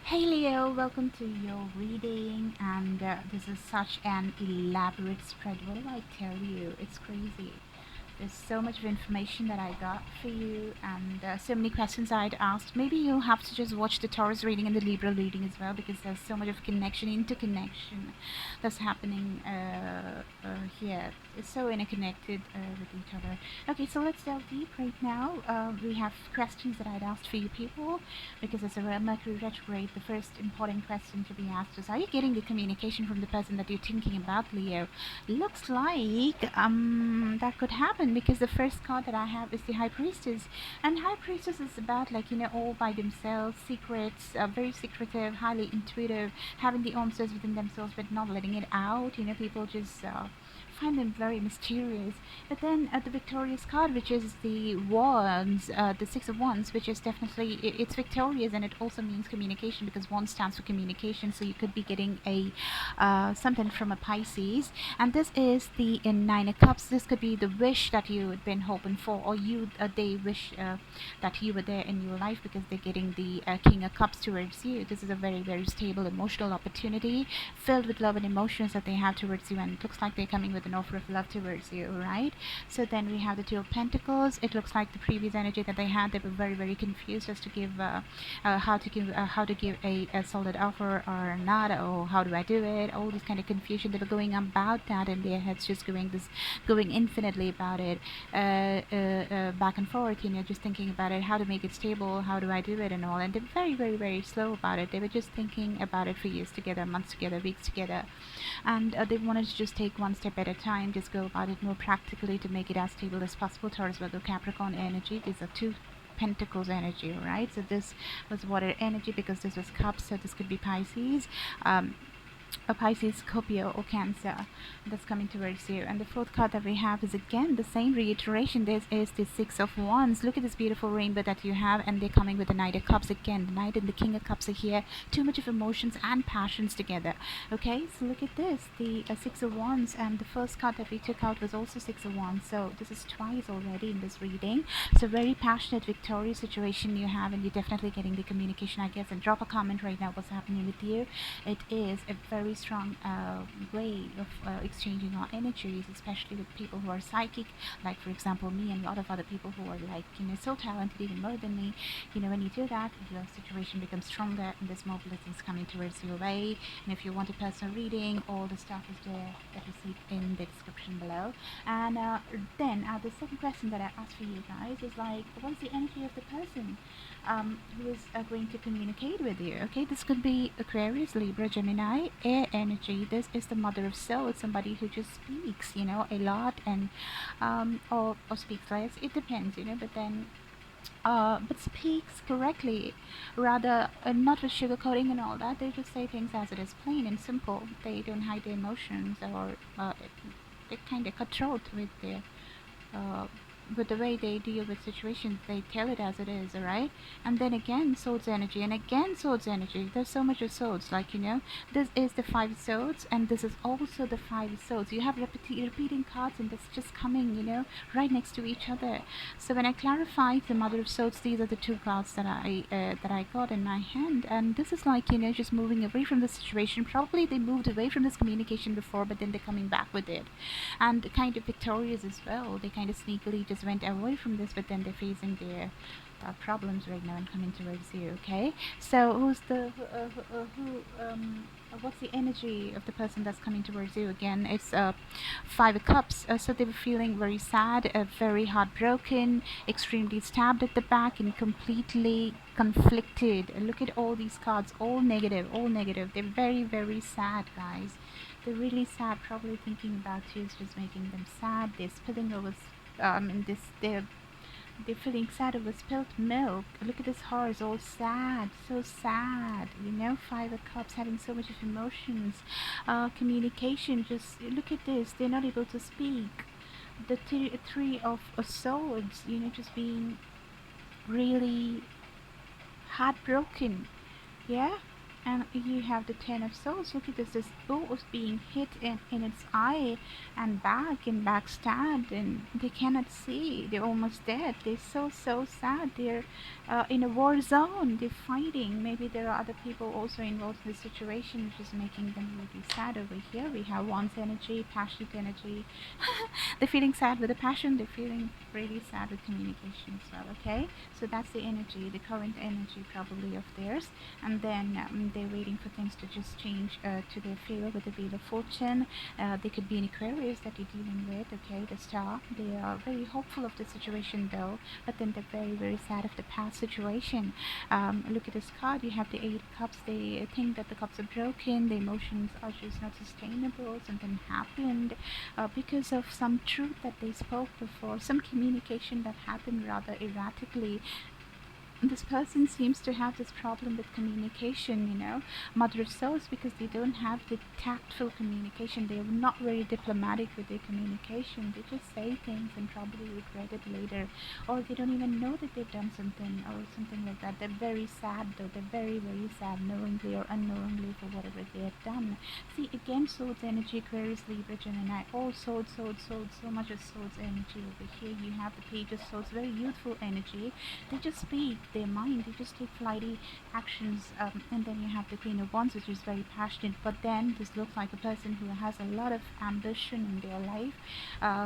Hey Leo, welcome to your reading, and this is such an elaborate spread. What do I tell you? It's crazy. There's so much of information that I got for you, and so many questions I'd asked. Maybe you'll have to just watch the Taurus reading and the Libra reading as well, because there's so much of connection, interconnection that's happening here. It's so interconnected with each other. Okay, so let's delve deep right now. We have questions that I'd asked for you people, because it's a Mercury retrograde. The first important question to be asked is: are you getting the communication from the person that you're thinking about, Leo? Looks like that could happen, because the first card that I have is the High Priestess, and High Priestess is about, like, all by themselves, secrets, very secretive, highly intuitive, having the answers within themselves but not letting it out. People just find them very mysterious. But then the victorious card, which is the wands, the Six of Wands, which is definitely, it's victorious, and it also means communication, because wand stands for communication. So you could be getting a something from a Pisces, and this is the Nine of Cups. This could be the wish that you had been hoping for, or they wish that you were there in your life, because they're getting the King of Cups towards you. This is a very, very stable emotional opportunity filled with love and emotions that they have towards you, and it looks like they're coming with an offer of love towards you, right? So then we have the Two of Pentacles. It looks like the previous energy that they had, they were very, very confused as to give how to give a solid offer or not, or how do I do it, all this kind of confusion. They were going about that in their heads, just going infinitely about it, back and forth, just thinking about it, how to make it stable, how do I do it, and all. And they're very, very, very slow about it. They were just thinking about it for years together, months together, weeks together, and they wanted to just take one step at a time, just go about it more practically to make it as stable as possible. Taurus, Virgo, Capricorn energy. These are two Pentacles energy, right? So this was water energy, because this was cups, so this could be Pisces, a Pisces, Scorpio, or Cancer that's coming towards you. And the fourth card that we have is again the same reiteration. This is the Six of Wands. Look at this beautiful rainbow that you have, and they're coming with the Knight of Cups again. The Knight and the King of Cups are here. Too much of emotions and passions together. Okay, so look at this, the Six of Wands, and the first card that we took out was also Six of Wands. So this is twice already in this reading. So very passionate, victorious situation you have, and you're definitely getting the communication, I guess. And drop a comment right now what's happening with you. It is a very strong way of exchanging our energies, especially with people who are psychic, like for example me, and a lot of other people who are, like, so talented, even more than me. When you do that, your situation becomes stronger, and there's more blessings coming towards your way. And if you want a personal reading, all the stuff is there that you see in the description below. And then the second question that I asked for you guys is, like, what's the energy of the person who is going to communicate with you? Okay, this could be Aquarius, Libra, Gemini, air energy. This is the mother of soul, somebody who just speaks, a lot, and or speaks less. It depends, but then but speaks correctly, rather not with sugarcoating and all that. They just say things as it is, plain and simple. They don't hide their emotions, or they kind of cutthroat uh, with the way they deal with situations. They tell it as it is, alright? And then again, swords energy, and again swords energy. There's so much of swords, like, this is the five swords, and this is also the five swords. You have repeating cards, and that's just coming, right next to each other. So when I clarified the mother of swords, these are the two cards that I got in my hand, and this is like, just moving away from the situation. Probably they moved away from this communication before, but then they're coming back with it, and kind of victorious as well. They kind of sneakily just went away from this, but then they're facing their problems right now and coming towards you. Okay, so what's the energy of the person that's coming towards you? Again, it's Five of Cups. So they were feeling very sad, very heartbroken, extremely stabbed at the back, and completely conflicted. Look at all these cards, all negative, all negative. They're very, very sad, guys. They're really sad. Probably thinking about you is just making them sad. They're spilling over in this, they're feeling sad over spilt milk. Look at this horse, all sad, so sad. Five of Cups, having so much of emotions, communication. Just look at this. They're not able to speak. The Three of Swords. Just being really heartbroken. Yeah. And you have the Ten of Swords. Look at this. This bull was being hit in its eye and back and backstabbed, and they cannot see. They're almost dead. They're so sad. They're in a war zone. They're fighting. Maybe there are other people also involved in the situation, which is making them really sad. Over here, we have Wands energy, passionate energy. They're feeling sad with the passion. They're feeling really sad with communication as well. Okay, so that's the energy, the current energy probably of theirs. And then they're waiting for things to just change to their favor with the Wheel of Fortune. They could be in Aquarius that you're dealing with, okay, the Star. They are very hopeful of the situation though, but then they're very sad of the past situation. Look at this card. You have the Eight of Cups. They think that the cups are broken, the emotions are just not sustainable. Something happened because of some truth that they spoke before, some communication that happened rather erratically. This person seems to have this problem with communication, Mother of Souls, because they don't have the tactful communication. They are not very diplomatic with their communication. They just say things and probably regret it later, or they don't even know that they've done something or something like that. They're very sad though. They're very sad, knowingly or unknowingly, for whatever they have done. See, again, Swords energy, Aquarius, Libra, Gemini, all swords, so much of Swords energy over here. You have the Page of Swords, very youthful energy. They just speak their mind. They just take flighty actions, and then you have the Queen of Wands, which is very passionate. But then this looks like a person who has a lot of ambition in their life,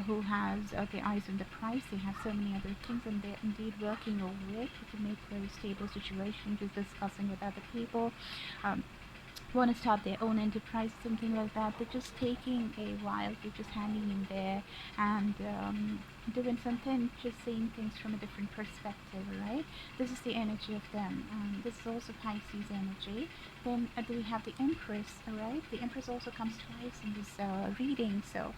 who has their eyes on the prize. They have so many other things, and they're indeed working over it to make very stable situations, just discussing with other people. Want to start their own enterprise, something like that. They're just taking a while. They're just hanging in there and doing something, just seeing things from a different perspective, right? This is the energy of them. This is also Pisces energy. Then we have the Empress, right? The Empress also comes twice in this reading. So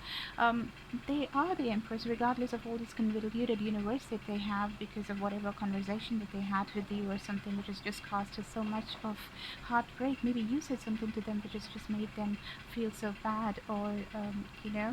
they are the Empress, regardless of all this convoluted universe that they have, because of whatever conversation that they had with you or something, which has just caused us so much of heartbreak. Maybe you said something to them which has just made them feel so bad, or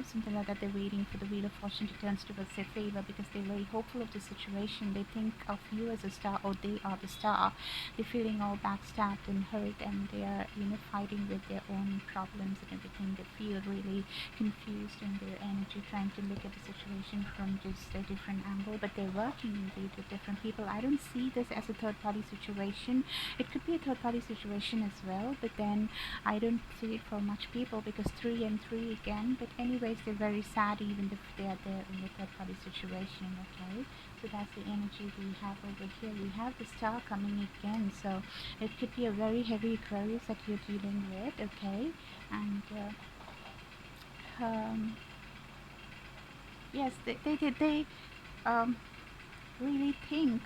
something like that. They're waiting for the Wheel of Fortune to turn towards their favor because they're very hopeful of the situation. They think of you as a star, or they are the star. They're feeling all backstabbed and hurt, and they are fighting with their own problems and everything. They feel really confused in their energy, trying to look at the situation from just a different angle, but they're working indeed with different people. I don't see this as a third party situation. It could be a third party situation as well, but then I don't see it for much people, because 3 and 3 again. But anyways, they're very sad even if they are there in the third party situation. Okay, so that's the energy we have over here. We have the Star coming again, so it could be a very heavy Aquarius that you're dealing with. Okay, and yes, they really think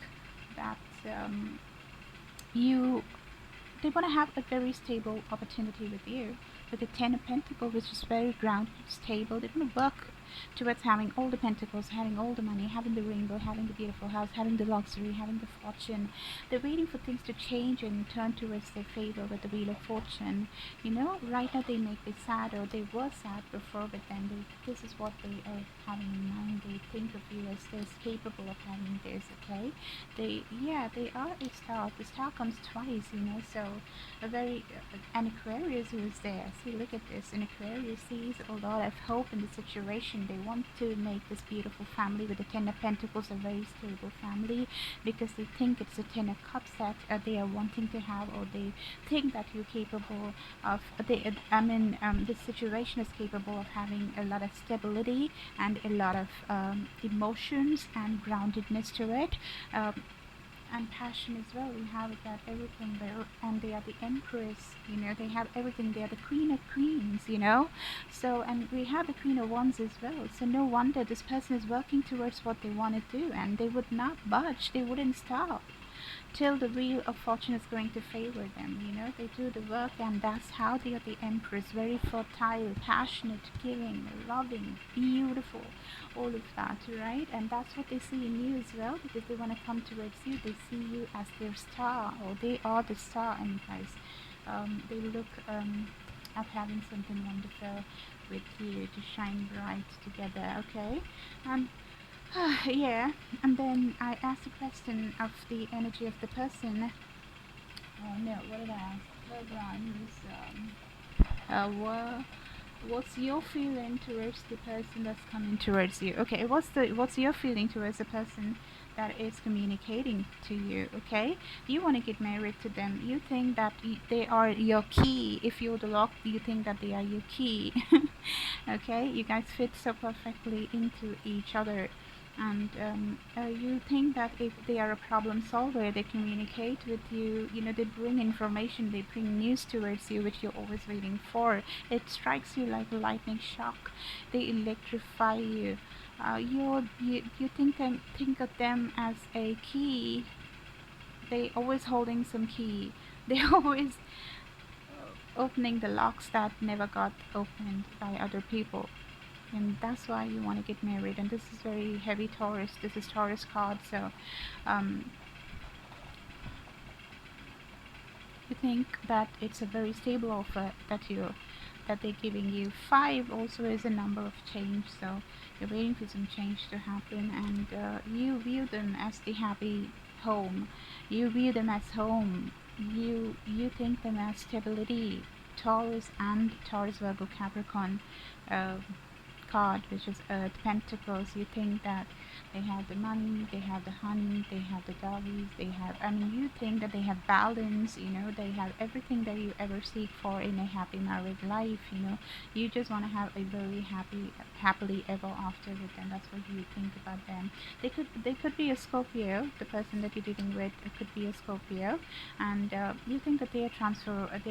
that you they want to have a very stable opportunity with you, with the Ten of Pentacles, which is very grounded, stable. They want to work towards having all the pentacles, having all the money, having the rainbow, having the beautiful house, having the luxury, having the fortune. They're waiting for things to change and turn towards their favor with the Wheel of Fortune. Right now they may be sad, or they were sad before, but then this is what they are having in mind. They think of you as this, capable of having this. Okay, they are a star. The star comes twice, so a very an Aquarius who is there. See, look at this. An Aquarius sees a lot of hope in the situation. They want to make this beautiful family with the Ten of Pentacles a very stable family, because they think it's the Ten of Cups that they are wanting to have, or they think that you're capable of. This situation is capable of having a lot of stability and a lot of emotions and groundedness to it. And passion as well. We have that everything there, and they are the Empress. They have everything. They are the Queen of Queens. So, and we have the Queen of Wands as well. So no wonder this person is working towards what they want to do, and they would not budge. They wouldn't stop till the Wheel of Fortune is going to favor them. They do the work, and that's how they are the Empress. Very fertile, passionate, giving, loving, beautiful, all of that, right? And that's what they see in you as well, because they want to come towards you. They see you as their star, or they are the star. And guys, they look at having something wonderful with you to shine bright together. Okay, yeah. And then I asked the question of the energy of the person. Oh no, what did I ask? What's your feeling towards the person that's coming towards you? Okay, what's your feeling towards the person that is communicating to you? Okay, you want to get married to them. You think that they are your key. If you're the lock, you think that they are your key. Okay, you guys fit so perfectly into each other, and you think that if they are a problem solver, they communicate with you, you know, they bring information, they bring news towards you which you're always waiting for. It strikes you like a lightning shock. They electrify you. You think of them as a key. They always holding some key. They always opening the locks that never got opened by other people, and that's why you want to get married. And this is very heavy Taurus. This is Taurus card, so um, you think that it's a very stable offer that they're giving you. 5 also is a number of change, so you're waiting for some change to happen, and you view them as the happy home. You view them as home. You think them as stability. Taurus and Taurus, Virgo, Capricorn uh, card, which is Earth Pentacles. You think that they have the money, they have the honey, they have the doggies, they have, I mean, you think that they have balance, you know, they have everything that you ever seek for in a happy married life, you know. You just want to have a very happily ever after with them. That's what you think about them. They could be a Scorpio. The person that you're dealing with, it could be a Scorpio, and you think that they're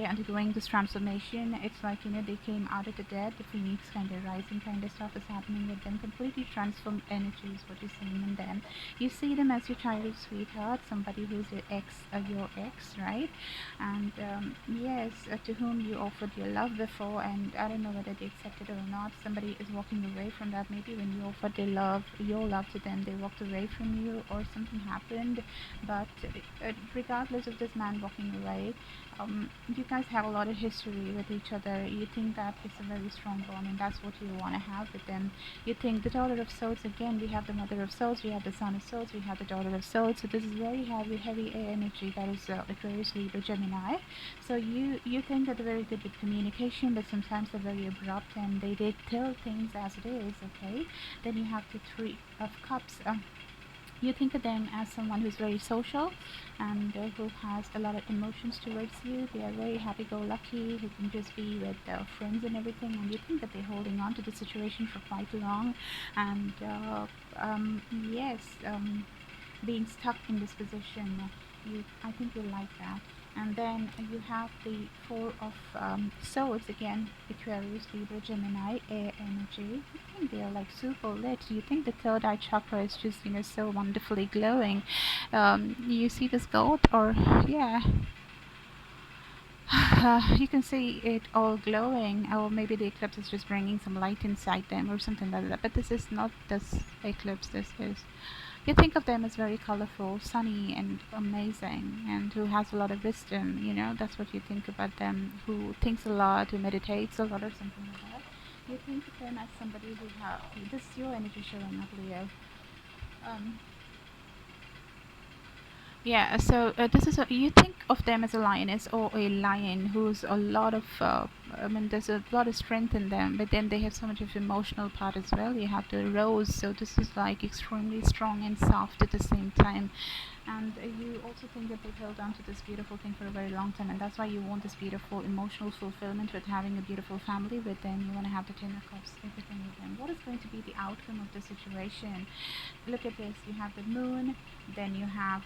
undergoing this transformation. It's like, you know, they came out of the dead, the phoenix kind of rising kind of stuff is happening with them. Completely transformed energies, what you're seeing in them. You see them as your childhood sweetheart, somebody who's your ex, right? And yes, to whom you offered your love before, and I don't know whether they accepted it or not. Somebody is walking away from that. Maybe when you offered your love to them, they walked away from you, or something happened. But regardless of this man walking away, you guys have a lot of history with each other. You think that it's a very strong bond, and that's what you want to have with them. You think the daughter of swords, again, we have the mother of swords, we have the son of swords, we have the daughter of swords. So this is very heavy air energy, that is Aquarius, Libra, Gemini. So you think that they're very good with communication, but sometimes they're very abrupt, and they tell things as it is. Okay, then you have the Three of Cups. You think of them as someone who's very social, and who has a lot of emotions towards you. They are very happy-go-lucky, who can just be with friends and everything, and you think that they're holding on to the situation for quite long, and yes, being stuck in this position, I think you like that. And then you have the Four of Swords, again, Aquarius, Libra, Gemini, air energy. I think they are like super lit. You think the third eye chakra is just, you know, so wonderfully glowing. You see this gold, or yeah, you can see it all glowing, or maybe the eclipse is just bringing some light inside them or something like that. But this is not this eclipse. This is, you think of them as very colorful, sunny, and amazing, and who has a lot of wisdom. You know, that's what you think about them. Who thinks a lot, who meditates a lot, or something like that. You think of them as somebody who have, this is your energy showing up, Leo. Um, Yeah, so this is you think of them as a lioness or a lion who's a lot of, I mean, there's a lot of strength in them, but then they have so much of emotional part as well. You have the rose, so this is like extremely strong and soft at the same time. And you also think that they've held on to this beautiful thing for a very long time, and that's why you want this beautiful emotional fulfillment with having a beautiful family with them. You want to have the Ten of Cups, everything with them. What is going to be the outcome of the situation? Look at this. You have the moon, then you have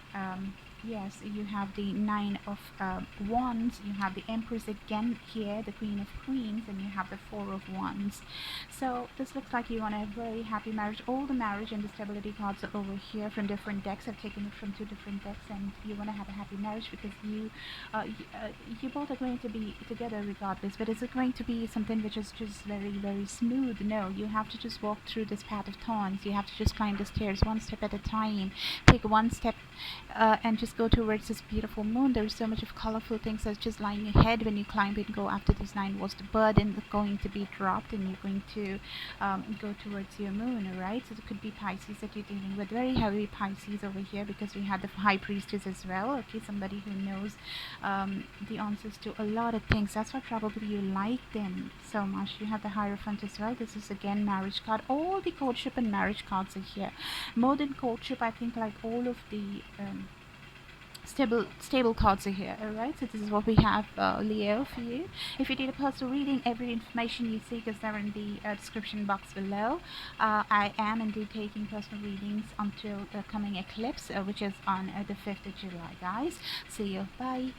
yes, you have the Nine of Wands, you have the Empress again here, the Queen of Queens, and you have the Four of Wands. So this looks like you want a very happy marriage. All the marriage and the stability cards are over here from different decks. I've taken it from 2 different decks, and you want to have a happy marriage because you both are going to be together regardless. But is it going to be something which is just very smooth? No, you have to just walk through this path of thorns. You have to just climb the stairs one step at a time. Take one step and just Pisces, go towards this beautiful moon. There's so much of colorful things that's just lying ahead. When you climb and go after these 9 was the burden going to be dropped, and you're going to go towards your moon, alright? So it could be Pisces that you're dealing with. Very heavy Pisces over here, because we had the High Priestess as well. Okay, somebody who knows the answers to a lot of things. That's why probably you like them so much. You have the Hierophant as well. This is again marriage card. All the courtship and marriage cards are here. More than courtship, I think, like all of the stable cards are here. Alright, so this is what we have, Leo, for you. If you need a personal reading, every information you seek is there in the description box below. I am indeed taking personal readings until the coming eclipse, which is on the 5th of July, guys. See you. Bye.